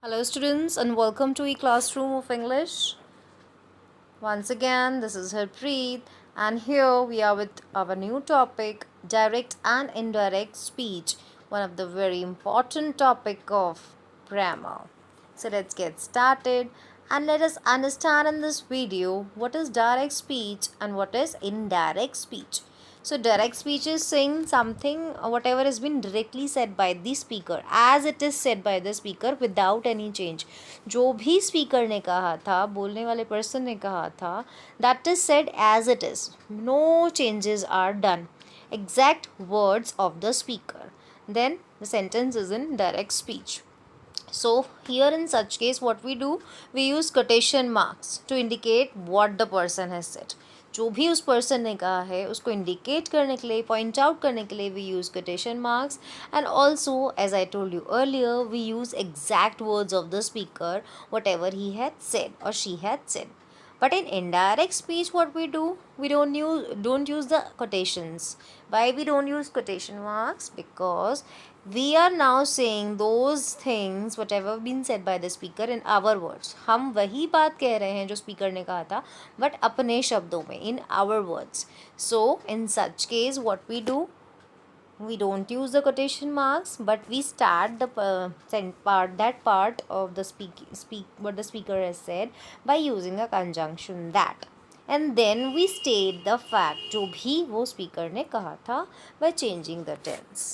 Hello, students, and welcome to e-classroom of English. Once again, this is Harpreet, and here we are with our new topic, direct and indirect speech, one of the very important topic of grammar. So let's get started and let us understand in this video what is direct speech and what is indirect speech. So direct speech is saying something, whatever has been directly said by the speaker, as it is said by the speaker without any change. जो भी speaker ने कहा था, बोलने वाले person ने कहा था, that is said as it is. No changes are done. Exact words of the speaker. Then the sentence is in direct speech. So here in such case what we do, we use quotation marks to indicate what the person has said. जो भी उस person ने कहा है उसको indicate करने के लिए, पॉइंट आउट करने के लिए we use quotation marks. And also as I told you earlier, we use exact words of the speaker, whatever he had said और she had said. But in indirect speech, what we do, we don't use the quotations. Why we don't use quotation marks? Because we are now saying those things whatever been said by the speaker in our words. हम वही बात कह रहे हैं जो speaker ने कहा था, but अपने शब्दों में, in our words. So in such case, what we do, we don't use the quotation marks, but we start the part of the speak what the speaker has said by using a conjunction that, and then we state the fact जो भी वो speaker ने कहा था by changing the tense.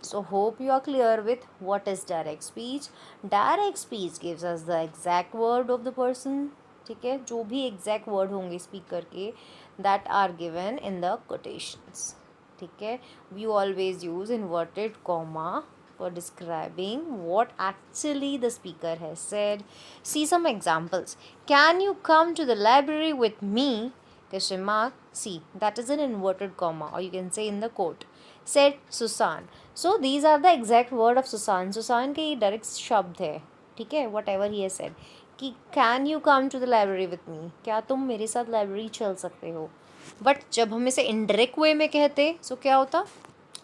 So hope you are clear with what is direct speech. Direct speech gives us the exact word of the person. ठीक है, जो भी exact word होंगे speaker के, that are given in the quotations. ठीक है, you always use inverted comma for describing what actually the speaker has said. See some examples. Can you come to the library with me? Question mark. See, that is an inverted comma, or you can say in the quote. Said Susan. So these are the exact word of Susan. Susan के ये direct शब्द है. ठीक है, whatever he has said कि can you come to the library with me, क्या तुम मेरे साथ लाइब्रेरी चल सकते हो. बट जब हम इसे इनडायरेक्ट वे में कहते सो क्या होता,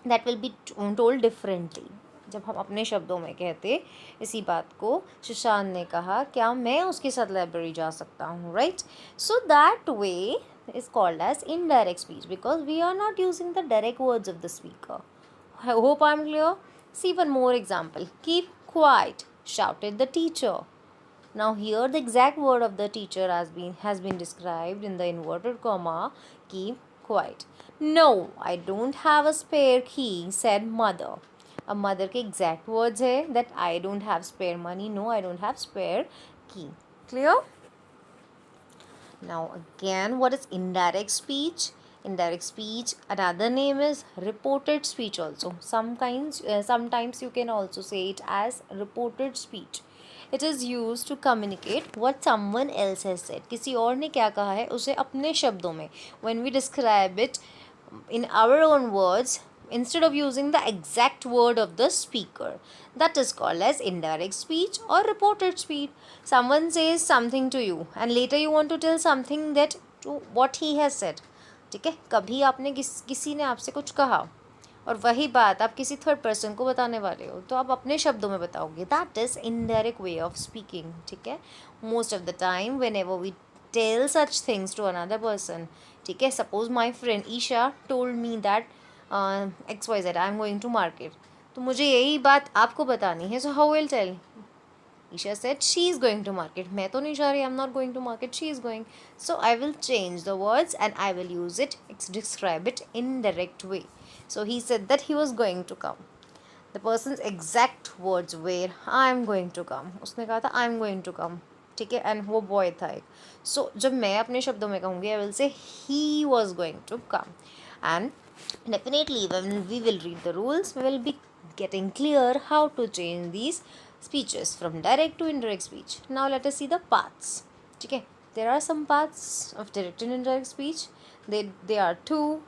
that will be told differently. जब हम अपने शब्दों में कहते इसी बात को, सुशांत ने कहा क्या मैं उसके साथ लाइब्रेरी जा सकता हूँ, right. So that way is called as indirect speech because we are not using the direct words of the speaker. I hope I'm clear. See one more example. Keep quiet, shouted the teacher. Now here the exact word of the teacher has been described in the inverted comma. Keep quiet. No, I don't have a spare key, said mother. अब mother के exact words है that I don't have spare money. No, I don't have spare key. Clear? Now again, what is indirect speech? Indirect speech, another name is reported speech also. Sometimes you can also say it as reported speech. It is used to communicate what someone else has said. किसी और ने क्या कहा है उसे अपने शब्दों में. When we describe it in our own words, instead of using the exact word of the speaker, that is called as indirect speech or reported speech. Someone says something to you and later you want to tell something that to what he has said. ठीक है, कभी आपने किसी ने आपसे कुछ कहा और वही बात आप किसी थर्ड पर्सन को बताने वाले हो तो आप अपने शब्दों में बताओगे. That is indirect way of speaking. ठीक है, most of the time whenever we tell such things to another person. ठीक है, suppose my friend Isha told me that XYZ I am going to market, तो मुझे यही बात आपको बतानी है. So how will tell. Isha said she is going to market. मैं तो नहीं जा रही, I'm not going to market, she is going. So I will change the words and I will use it, describe it in direct way. So he said that he was going to come. The person's exact words were I am going to come. उसने कहा था I am going to come. ठीक है, and वो boy था एक. So जब मैं अपने शब्दों में कहूँगी I will say he was going to come. And definitely when we will read the rules, we will be getting clear how to change these speeches from direct to indirect speech. Now let us see the paths. Okay, there are some paths of direct and indirect speech. They are two.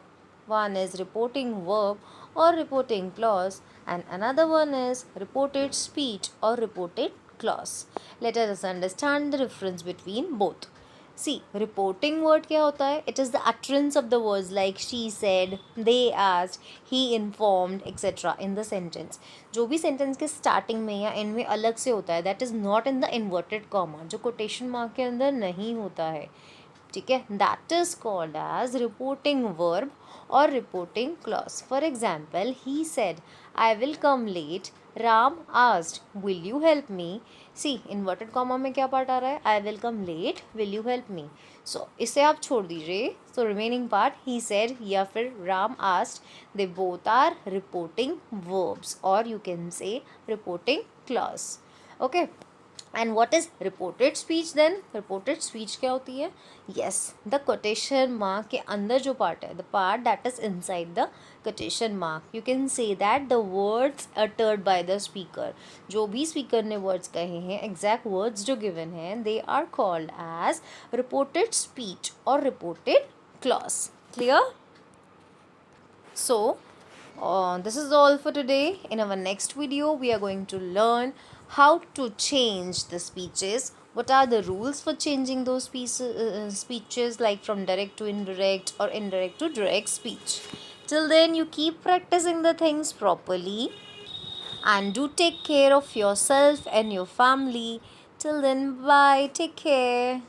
One is reporting verb or reporting clause and another one is reported speech or reported clause. Let us understand the difference between both. See reporting word क्या होता है? It is the utterance of the words like she said, they asked, he informed etcetera in the sentence. जो भी sentence के starting में या and में अलग से होता है that is not in the inverted comma, जो कोटेशन मार्क के अंदर नहीं होता है. ठीक है, that is called as reporting verb और reporting clause. For example, he said I will come late, Ram asked will you help me. See inverted comma में क्या पार्ट आ रहा है? I will come late, will you help me. So इसे आप छोड़ दीजिए. So remaining part he said या फिर Ram asked, they both are reporting verbs और you can say reporting clause. Okay. And what is reported speech then? Reported speech क्या होती है? यस, द कोटेशन मार्क के अंदर जो पार्ट है, the part that is inside the quotation mark, you can say that the words uttered by the speaker. जो भी speaker ने वर्ड्स कहे हैं, एग्जैक्ट वर्ड्स जो गिवन हैं, they are called as reported speech और reported clause. Clear? So, this is all for today. In our next video, we are going to learn how to change the speeches. What are the rules for changing those speeches, like from direct to indirect or indirect to direct speech. Till then, you keep practicing the things properly and do take care of yourself and your family. Till then, bye. Take care.